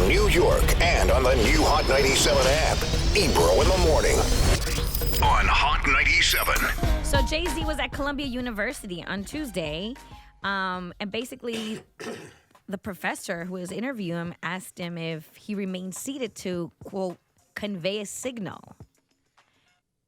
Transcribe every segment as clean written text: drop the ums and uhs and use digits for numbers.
New York, and on the new Hot 97 app. Ebro in the morning on Hot 97. So JayZ was at Columbia University on Tuesday, and basically the professor who was interviewing him asked him if he remained seated to, quote, convey a signal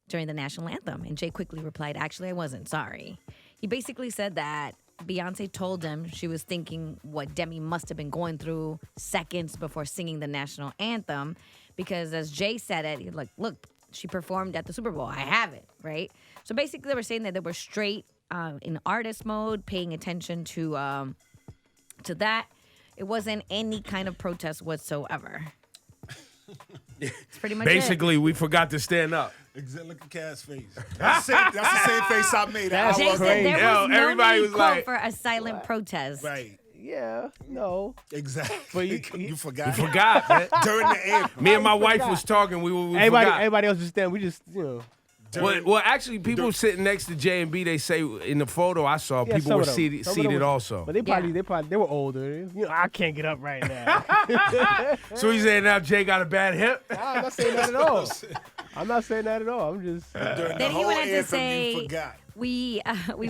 during the national anthem. And Jay quickly replied, actually, I wasn't, sorry. He basically said that Beyonce told him she was thinking what Demi must have been going through seconds before singing the national anthem, because as Jay said it, he's like, look, she performed at the Super Bowl. I have it, right? So basically they were saying that they were straight in artist mode, paying attention to that. It wasn't any kind of protest whatsoever. It's pretty much Basically, we forgot to stand up. Look at Cass' face. That's the same face I made. Jay said there was no everybody need was call like, for a silent protest. Right. Yeah, no. Exactly. But you forgot. You forgot, man. During the anthem. Me and my wife was talking. We forgot. Everybody else just stand. We just, you know. Well, actually, people sitting next to J and B, they say in the photo I saw, Yeah, people some were of them. seated Some of them was- also. But they were older. You know, I can't get up right now. So he's saying now Jay got a bad hip? I'm not saying that at all. I'm not saying that at all. I'm just. Then he went on to say, you forgot. we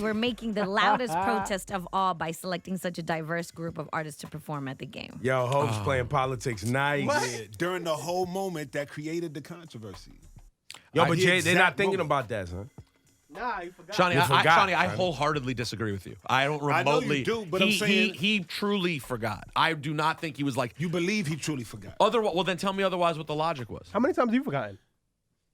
were making the loudest protest of all by selecting such a diverse group of artists to perform at the game. Yo, Hope's playing politics nice. Yeah, during the whole moment that created the controversy. Yo, but The Jay, they're not exact thinking moment. about that, son. Nah, you forgot. Shawnee, You forgot, Shawnee, I Shawnee. wholeheartedly disagree with you. I don't I know you remotely. do, but I'm saying- he truly forgot. I do not think he was like. You believe he truly forgot. Otherwise, well, then tell me otherwise what the logic was. How many times have you forgotten?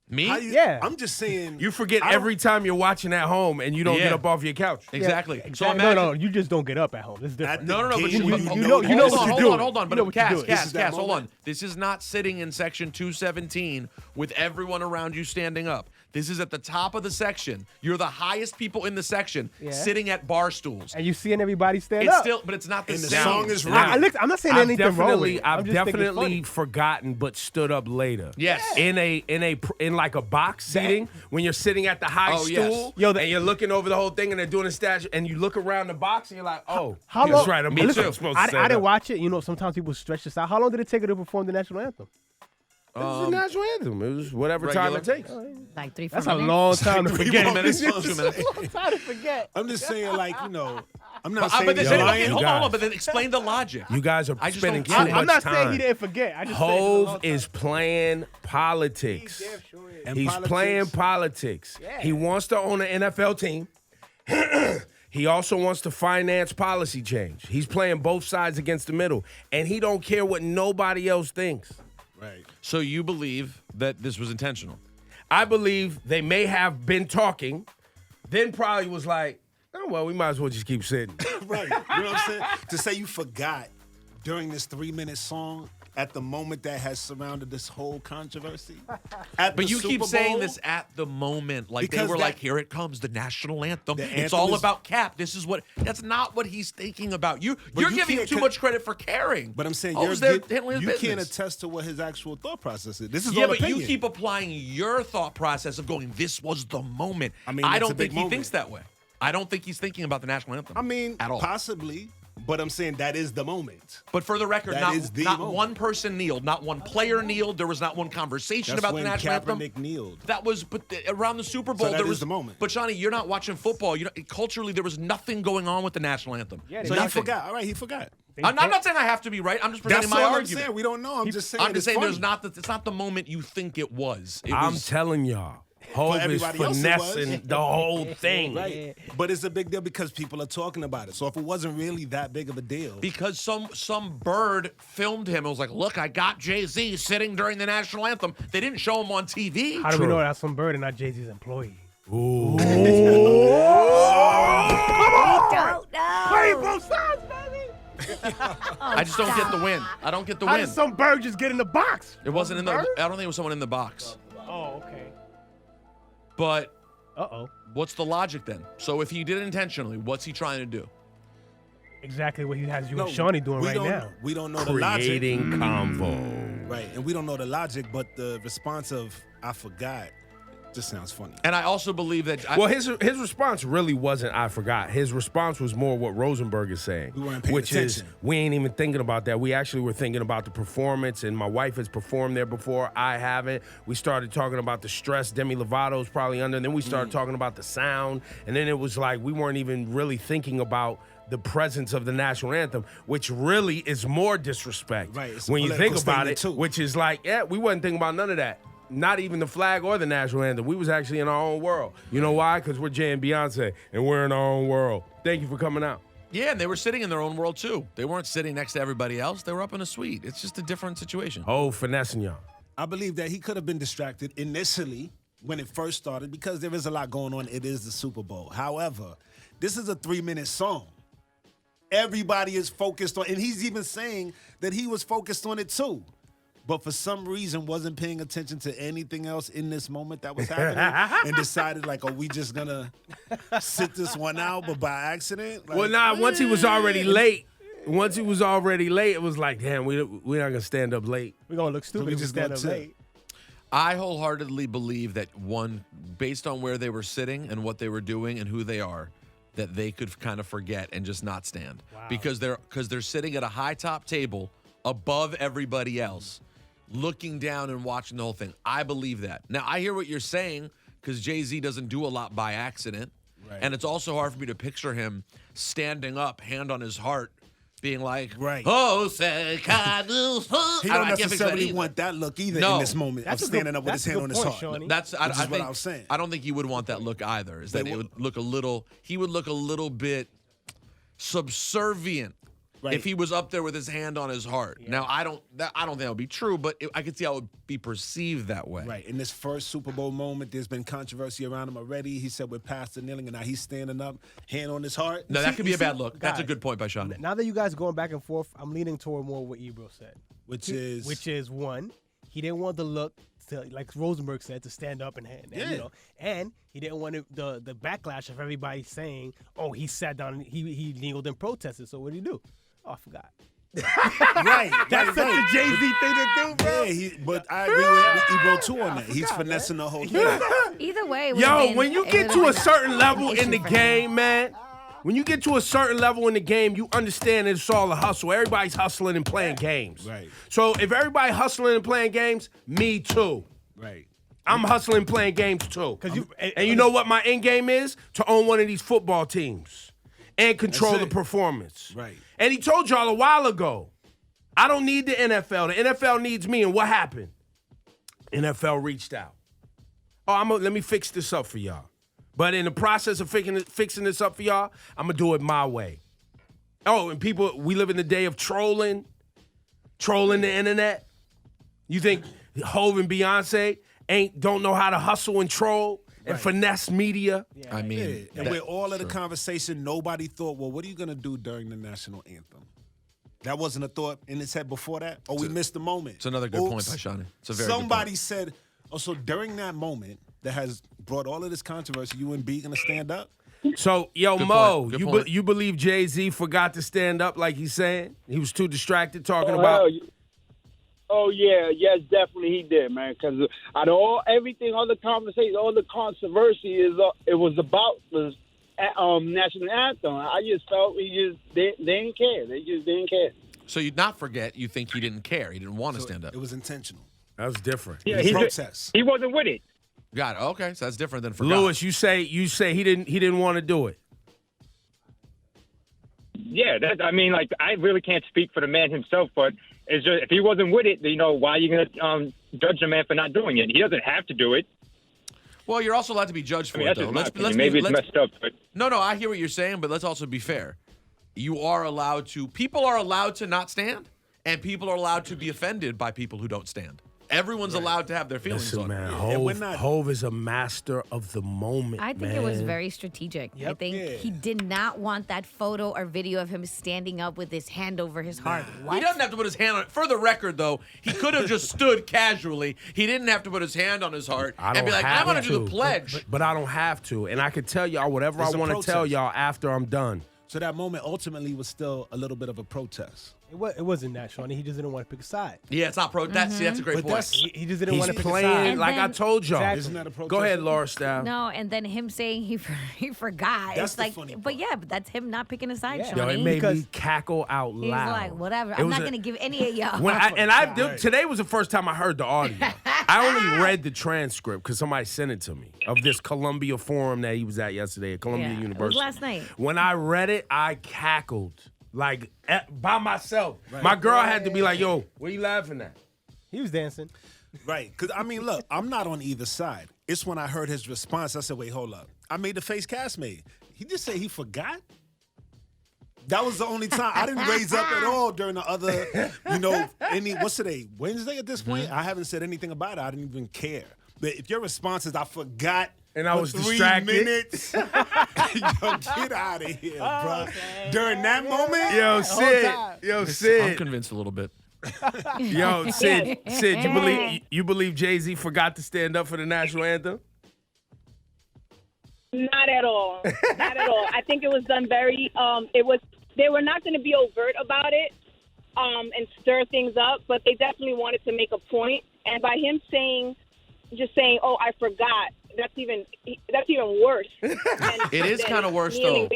Me? Yeah. I'm just saying. You forget I don't- every time you're watching at home and you don't Yeah. get up off your couch. Exactly. Yeah, So exactly. imagine. No, you just don't get up at home. It's different. At No, the but game you when know- know you know this what is- you're hold doing. on, hold on. You know But what you're doing. This Cass, is that hold on. moment. This is not sitting in section 217 with everyone around you standing up. This is at the top of the section. You're the highest people in the section, Yeah. sitting at bar stools. And you seeing everybody stand It's up. still, but it's not the And the same. song is Now, right. I'm not saying anything wrong with it. I'm I've just thinking it's definitely funny. forgotten, but stood up later. Yes. In like a box seating when you're sitting at the high Oh, yes. stool Yo, and you're looking over the whole thing and they're doing a statue and you look around the box and you're like, oh, How that's long? right. I'm Me supposed too. to I stand didn't up. watch it. You know, sometimes people stretch this out. How long did it take her to perform the national anthem? This is a national anthem. It was whatever time it Regular. takes. Like 3-4 That's a minutes. long time to 3 forget. minutes, 2 minutes. Long time to forget. I'm just saying, like, you know, I'm not But saying then, he's okay, lying. hold guys. on, but then explain the logic. You guys are I just spending don't too get it. much I'm not time. saying he didn't forget. I just saying it's a long Hove time. is playing politics. He damn sure is. And He's politics- playing politics. Yeah. He wants to own an NFL team. He also wants to finance policy change. He's playing both sides against the middle. And he don't care what nobody else thinks. Right. So you believe that this was intentional? I believe they may have been talking, then probably was like, oh, well, we might as well just keep sitting. Right. You know what I'm saying? To say you forgot during this 3-minute song at the moment that has surrounded this whole controversy. At But the you keep Super saying Bowl, this at the moment. Like Because they were that- like, here it comes, the national anthem. The It's anthem all is- about Cap. This is what, that's not what he's thinking about. You're you giving him can't too con- much credit for caring. But I'm saying Hove's you're there handling his you can't business. attest to what his actual thought process is. This is Yeah, all but opinion. you keep applying your thought process of going, this was the moment. I mean, I it's a don't big think he moment. thinks that way. I don't think he's thinking about the national anthem. I mean, at all. possibly, but I'm saying that is the moment. But for the record, That not is the moment. one person kneeled, not one player kneeled. There was not one conversation That's about the when national anthem. Kaepernick kneeled. That was, but around the Super Bowl, that there is was the moment. But Johnny, you're not watching football. You know, culturally, there was nothing going on with the national anthem. Yeah, so So he nothing. forgot. All right, he forgot. I'm not saying I have to be right. I'm just presenting That's my all I'm argument. saying. We don't know. I'm just saying. I'm just it's saying funny. there's not. It's not the moment you think it was. It I'm was. telling y'all, Hove is everybody else it was. finessing the whole thing. Right. But it's a big deal because people are talking about it. So if it wasn't really that big of a deal. Because some bird filmed him. It was like, look, I got JayZ sitting during the national anthem. They didn't show him on TV. How do we know that's some bird and not JayZ's employee? Ooh. Don't know. Play both sides, baby. I just don't get the win. I don't get the How win. did some bird just get in the box? It wasn't in the. Bird? I don't think it was someone in the box. Oh, okay. But Uh-oh. what's the logic then? So if he did it intentionally, what's he trying to do? Exactly what he has you No, and Shawnee doing we right don't- now. We don't know the logic. Creating convo. Right. And we don't know the logic, but the response of, I forgot, Just sounds funny. And I also believe that. Well, his response really wasn't, I forgot. His response was more what Rosenberg is saying. We weren't paying which attention. is, we ain't even thinking about that. We actually were thinking about the performance, and my wife has performed there before. I haven't. We started talking about the stress Demi Lovato's probably under, and then we started talking about the sound, and then it was like we weren't even really thinking about the presence of the national anthem, which really is more disrespect. Right, it's a when you think political about it, statement, too. which is like, yeah, we wasn't thinking about none of that. Not even the flag or the national anthem. We was actually in our own world. You know why? Because we're Jay and Beyonce, and we're in our own world. Thank you for coming out. Yeah, and they were sitting in their own world too. They weren't sitting next to everybody else. They were up in a suite. It's just a different situation. Oh, finessing y'all. I believe that he could have been distracted initially when it first started because there is a lot going on. It is the Super Bowl. However, this is a 3-minute song. Everybody is focused on, and he's even saying that he was focused on it too. But for some reason wasn't paying attention to anything else in this moment that was happening and decided, like, are we just going to sit this one out, but by accident? Like, Well, nah, once he was already late, it was like, damn, we're not going to stand up late. We're going to look stupid we if we just stand gonna up chill. late. I wholeheartedly believe that one, based on where they were sitting and what they were doing and who they are, that they could kind of forget and just not stand. Wow. Because they're sitting at a high top table above everybody else, looking down and watching the whole thing. I believe that. Now, I hear what you're saying because JayZ doesn't do a lot by accident. Right. And it's also hard for me to picture him standing up, hand on his heart, being like, Right. oh, say, can you-" He I don't can't picture that necessarily either. want that look either No. in this moment That's of a good- standing up with that's his a hand on good his point, heart. Shawnee. That's Which I is think, what I was saying. I don't think he would want that look either. Is that They it would- would look a little? He would look a little bit subservient Right. if he was up there with his hand on his heart. Now I don't think that would be true, but I could see how it would be perceived that way. Right. In this first Super Bowl moment, there's been controversy around him already. He said we're past the kneeling, and now he's standing up, hand on his heart. No, that could be a bad look. That's a guys, good point by Sean. Now that you guys are going back and forth, I'm leaning toward more what Ebro said. Which is one, he didn't want the look to, like Rosenberg said, to stand up and hand. Yeah. You know, and he didn't want the backlash of everybody saying, "Oh, he sat down, he kneeled and protested." So what did he do? Oh, I forgot. right. That's such a JayZ thing to do, bro. Yeah, but I agree with Ebro too on that. He's finessing the whole thing. Either way, it Yo, would've been- when you it get would've to a been certain level issue in the for him. game, man, when you get to a certain level in the game, you understand it's all a hustle. Everybody's hustling and playing games. Right. So if everybody hustling and playing games, me too. Right. I'm hustling playing games too. 'Cause you- And you know what my end game is? To own one of these football teams and control That's the it. performance. Right. And he told y'all a while ago, I don't need the NFL. The NFL needs me. And what happened? NFL reached out. Oh, let me fix this up for y'all. But in the process of fixing this up for y'all, I'm going to do it my way. Oh, and people, we live in the day of trolling the internet. You think Hov and Beyonce don't know how to hustle and troll and finesse media? I mean, Yeah. And that- with all of the sure. conversation, nobody thought, well, what are you going to do during the national anthem? That wasn't a thought in his head before that? Or we missed the moment? It's another good point Oops. by Shawnee. It's a very good Somebody point. said, oh, so during that moment that has brought all of this controversy, you and B going to stand up? So, yo, Good Mo, point. Good point. you believe JayZ forgot to stand up like he's saying? He was too distracted talking Oh, about... yes, definitely he did, man. Because out of everything, all the conversation, all the controversy it was about the national anthem. I just felt they didn't care. They just didn't care. So you'd not forget. You think he didn't care. He didn't want to stand up. It was intentional. That was different. Yeah, It was protest. he wasn't with it. Got it. Okay, so that's different than forgot. Lewis, you say he didn't want to do it. Yeah, I really can't speak for the man himself, but it's just if he wasn't with it, why are you going to judge the man for not doing it? He doesn't have to do it. Well, you're also allowed to be judged for I mean, it, that's though. just my opinion. Maybe it's messed up, but No, I hear what you're saying, but let's also be fair. You are allowed to. People are allowed to not stand, and people are allowed to be offended by people who don't stand. Everyone's allowed to have their feelings Listen, on man, it. And we're not- Hov is a master of the moment. I think it was very strategic. I think Yeah. he did not want that photo or video of him standing up with his hand over his heart. He What? doesn't have to put his hand on it. For the record, though, he could have just stood casually. He didn't have to put his hand on his heart I and don't be like, have I'm going to do to. the pledge. But I don't have to, and I could tell y'all whatever It's I a want to tell protest. y'all after I'm done. So that moment ultimately was still a little bit of a protest. It wasn't that, Shawnee. He just didn't want to pick a side. Yeah, it's not pro. That's a great But point. that's- He just didn't want to He's pick a playing side. like I then- told y'all. Exactly. Isn't that a protest? Go ahead, Laura Staff. No, and then him saying he forgot. That's It's the like, funny but part. yeah, but that's him not picking a side, Yeah. Yo, Shawnee. it made me Because cackle out He's loud. like, whatever. It I'm was not gonna give any of y'all. Today was the first time I heard the audio. I only read the transcript because somebody sent it to me of this Columbia forum that he was at yesterday at Columbia Yeah, it was University. last night. When I read it, I cackled like by myself. My girl had to be like, "Yo, what are you laughing at?" He was dancing. Right. Because, I mean, look, I'm not on either side. It's when I heard his response, I said, wait, hold up. I made the face Cass made. He just said he forgot? That was the only time. I didn't raise up at all during the other, what's today? Wednesday at this point? I haven't said anything about it. I didn't even care. But if your response is, I forgot. And I for was 3 distracted. minutes. Yo, get out of here, bro. During that moment? Yo, Sid. time. Yo, I'm Sid. convinced a little bit. Yo, Sid. You believe JayZ forgot to stand up for the national anthem? Not at all. Not at all. I think it was done very. They were not going to be overt about it and stir things up, but they definitely wanted to make a point. And by him just saying, "Oh, I forgot," that's even worse. It is kind of worse though.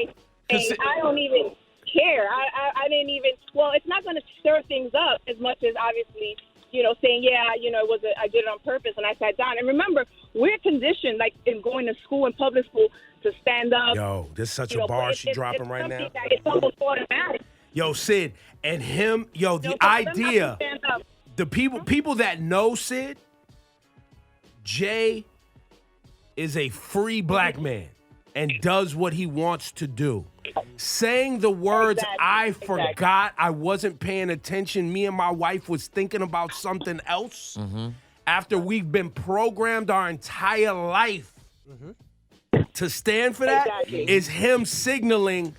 I don't even care. I didn't even. Well, it's not going to stir things up as much as obviously, saying, "Yeah, I did it on purpose," and I sat down. And remember, we're conditioned, like in going to school, in public school, to stand up. Yo, this is such a bar she dropping right now. It's something that it's almost automatic. Yo, Sid, and him, the So for them not to idea, stand up, the people that know Sid, Jay is a free black man and does what he wants to do. Saying the words, Exactly, I exactly. forgot, I wasn't paying attention, me and my wife was thinking about something else, after we've been programmed our entire life to stand for that, Exactly. is him signaling,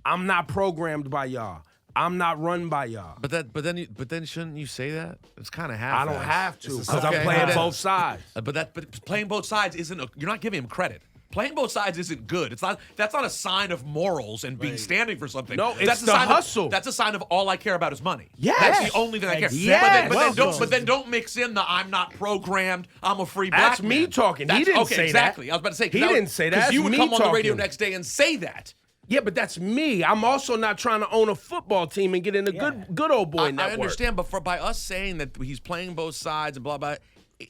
I'm not programmed by y'all. I'm not run by y'all. But then shouldn't you say that? It's kind of I half. don't have to because Okay. I'm playing Okay. both sides. But playing both sides isn't. You're not giving him credit. Playing both sides isn't good. It's not. That's not a sign of morals and being standing for something. No, it's that's the a sign hustle. That's a sign of all I care about is money. Yes. That's the only thing I care. Yes. But then don't mix in the I'm not programmed. I'm a free black That's man. me talking. He That's, didn't okay, say that. exactly. I was about to say He didn't say that. because you That's would me come on the radio talking. next day and say that. Yeah, but that's me. I'm also not trying to own a football team and get in the good old boy network. I understand, but by us saying that he's playing both sides and blah blah,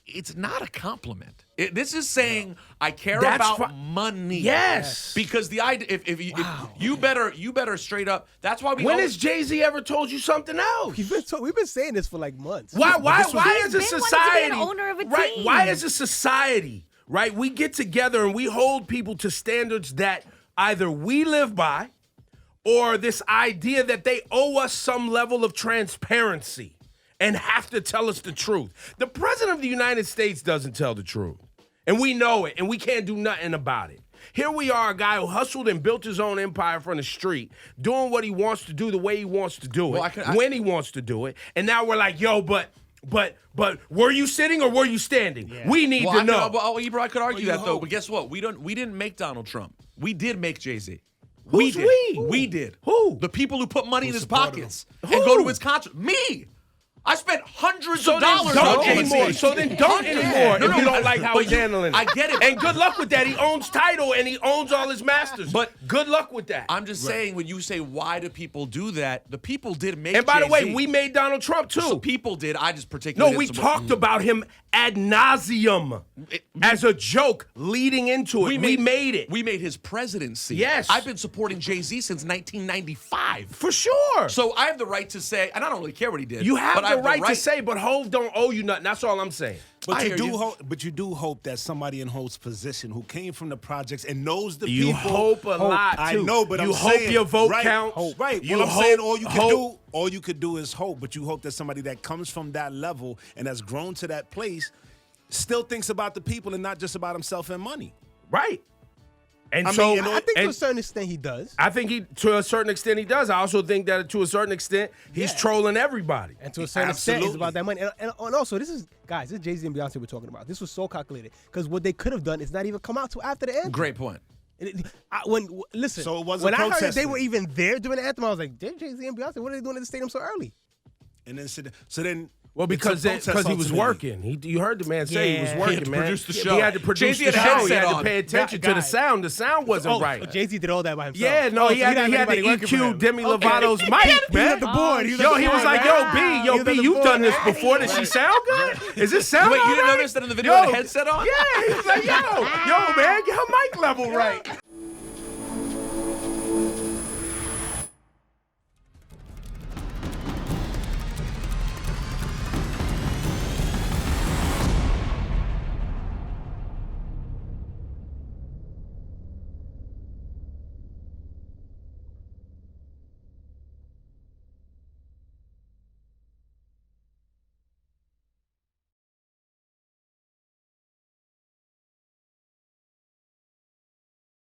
it's not a compliment. This is saying I care That's about money. Yes. because the idea if you better straight up. That's why we. When always, has JayZ ever told you something else? We've been saying this for like months. Why He's is a been wanting to be society an owner of a right? team. Why is a society right? We get together and we hold people to standards that either we live by, or this idea that they owe us some level of transparency and have to tell us the truth. The president of the United States doesn't tell the truth, and we know it, and we can't do nothing about it. Here we are, a guy who hustled and built his own empire from the street, doing what he wants to do the way he wants to do it, when he wants to do it, and now we're like, yo, but were you sitting or were you standing? Yeah. We need to know. Ebro, I could argue that though, but guess what? We didn't make Donald Trump. We did make JayZ. We did. Who? The people who put money in his pockets and go to his concert. Me. I spent hundreds of dollars on JayZ. So then don't anymore if you don't like how he's handling it. I get it. And good luck with that. He owns title and he owns all his masters. But good luck with that. I'm just saying, when you say why do people do that, the people did make And by the way, JayZ. we made Donald Trump too. So people did. I just particularly No, we did talked about him ad nauseum as a joke leading into it. We made it. We made his presidency. Yes. I've been supporting JayZ since 1995. For sure. So I have the right to say, and I don't really care what he did. You have but I the right to say, but Hov don't owe you nothing. That's all I'm saying. But I you hear do you. hope. But you do hope that somebody in Hov's position, who came from the projects and knows the You people. hope a lot, I too. know, but you I'm hope saying, your vote right, counts. Right. You Well, I'm saying hope- all you could do is hope. But you hope that somebody that comes from that level and has grown to that place still thinks about the people and not just about himself and money. Right. And I so mean, I think to and a certain extent he does. I think to a certain extent he does. I also think that to a certain extent he's trolling everybody. And to a certain extent, it's Absolutely. about that money. And also, this is JayZ and Beyonce we're talking about. This was so calculated because what they could have done is not even come out till after the end. Great point. Listen, So it wasn't when I heard that they protesting. were even there doing the anthem, I was like, Jay-Z and Beyonce, what are they doing at the stadium so early? And then Well, because it's a protest he was ultimately. working. You heard the man say he was Yeah. working, He had to man. produce the He show. had to produce Jay-Z the had a show. He headset had to on. pay attention to the sound. The sound wasn't right. Jay-Z did all that by himself. Yeah, no, he so had to anybody working for EQ him. Demi Okay. Lovato's mic, He was man. at the board. He was Yo, at the he was board, like, right? yo, He was B, at the you've board. done this before. Does she sound good? Is it sound Wait, you all didn't right? notice that in the video Yo, with the headset on? Yeah, he was like, yo, man, get her mic level right.